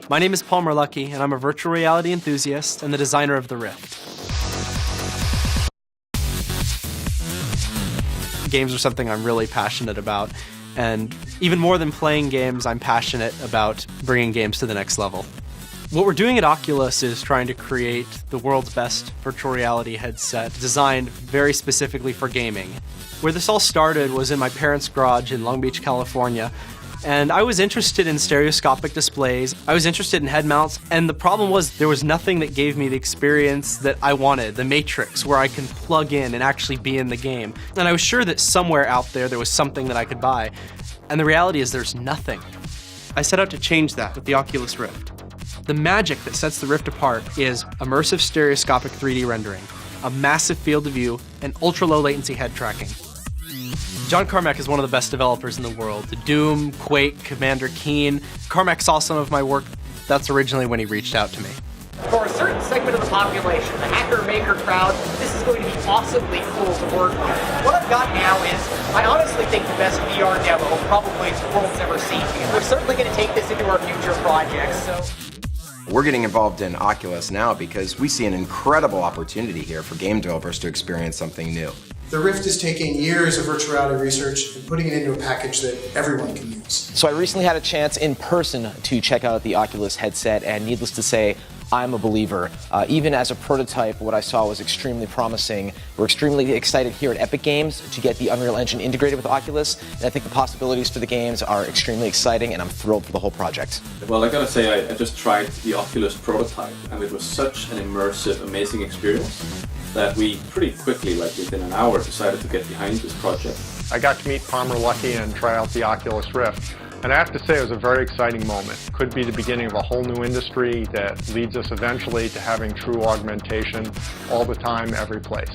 My name is Paul Merlucky, and I'm a virtual reality enthusiast and the designer of the Rift. Games are something I'm really passionate about, and even more than playing games, I'm passionate about bringing games to the next level. What we're doing at Oculus is trying to create the world's best virtual reality headset designed very specifically for gaming. Where this all started was in my parents' garage in Long Beach, California, and I was interested in stereoscopic displays, I was interested in head mounts, and the problem was there was nothing that gave me the experience that I wanted, the Matrix, where I can plug in and actually be in the game. And I was sure that somewhere out there was something that I could buy, and the reality is there's nothing. I set out to change that with the Oculus Rift. The magic that sets the Rift apart is immersive stereoscopic 3D rendering, a massive field of view, and ultra-low latency head tracking. John Carmack is one of the best developers in the world. Doom, Quake, Commander Keen. Carmack saw some of my work. That's originally when he reached out to me. For a certain segment of the population, the hacker-maker crowd, this is going to be awesomely cool to work with. What I've got now is, I honestly think the best VR demo probably the world's ever seen. We're certainly going to take this into our future projects, so... We're getting involved in Oculus now because we see an incredible opportunity here for game developers to experience something new. The Rift is taking years of virtual reality research and putting it into a package that everyone can use. So I recently had a chance in person to check out the Oculus headset, and needless to say, I'm a believer. Even as a prototype, what I saw was extremely promising. We're extremely excited here at Epic Games to get the Unreal Engine integrated with Oculus, and I think the possibilities for the games are extremely exciting, and I'm thrilled for the whole project. Well, I gotta say, I just tried the Oculus prototype, and it was such an immersive, amazing experience that we pretty quickly, like within an hour, decided to get behind this project. I got to meet Palmer Luckey and try out the Oculus Rift. And I have to say it was a very exciting moment. Could be the beginning of a whole new industry that leads us eventually to having true augmentation all the time, every place.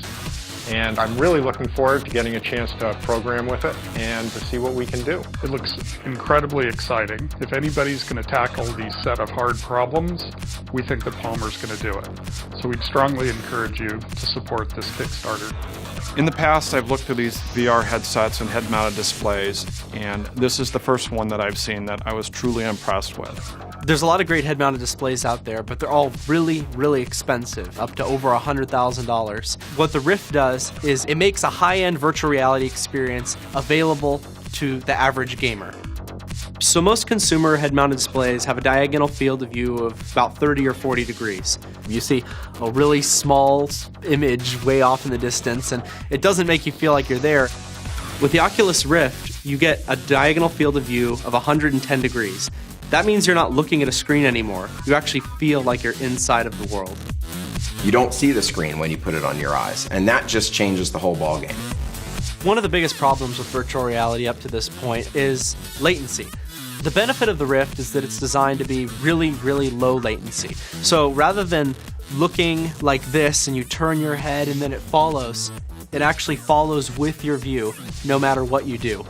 And I'm really looking forward to getting a chance to program with it and to see what we can do. It looks incredibly exciting. If anybody's going to tackle these set of hard problems, we think that Palmer's going to do it. So we'd strongly encourage you to support this Kickstarter. In the past, I've looked at these VR headsets and head-mounted displays, and this is the first one that I've seen that I was truly impressed with. There's a lot of great head-mounted displays out there, but they're all really, really expensive, up to over $100,000. What the Rift does is it makes a high-end virtual reality experience available to the average gamer. So most consumer head-mounted displays have a diagonal field of view of about 30 or 40 degrees. You see a really small image way off in the distance, and it doesn't make you feel like you're there. With the Oculus Rift, you get a diagonal field of view of 110 degrees. That means you're not looking at a screen anymore. You actually feel like you're inside of the world. You don't see the screen when you put it on your eyes, and that just changes the whole ballgame. One of the biggest problems with virtual reality up to this point is latency. The benefit of the Rift is that it's designed to be really, really low latency. So rather than looking like this and you turn your head and then it follows, it actually follows with your view no matter what you do.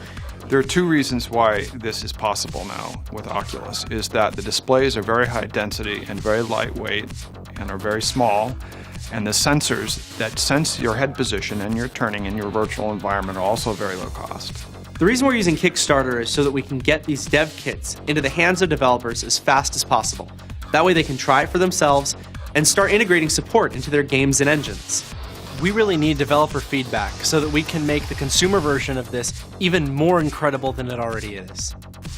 There are two reasons why this is possible now with Oculus, is that the displays are very high density and very lightweight and are very small, and the sensors that sense your head position and your turning in your virtual environment are also very low cost. The reason we're using Kickstarter is so that we can get these dev kits into the hands of developers as fast as possible. That way they can try it for themselves and start integrating support into their games and engines. We really need developer feedback so that we can make the consumer version of this even more incredible than it already is.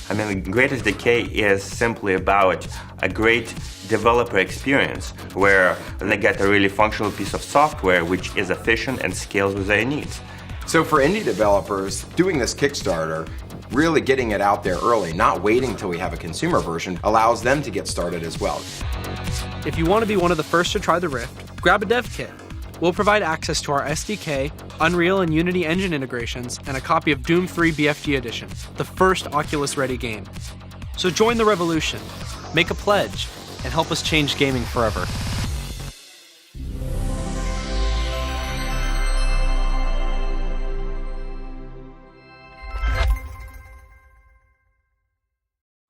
I mean, Greatest Decay is simply about a great developer experience where they get a really functional piece of software which is efficient and scales with their needs. So for indie developers, doing this Kickstarter, really getting it out there early, not waiting till we have a consumer version, allows them to get started as well. If you want to be one of the first to try the Rift, grab a dev kit. We'll provide access to our SDK, Unreal and Unity engine integrations, and a copy of Doom 3 BFG Edition, the first Oculus-ready game. So join the revolution, make a pledge, and help us change gaming forever.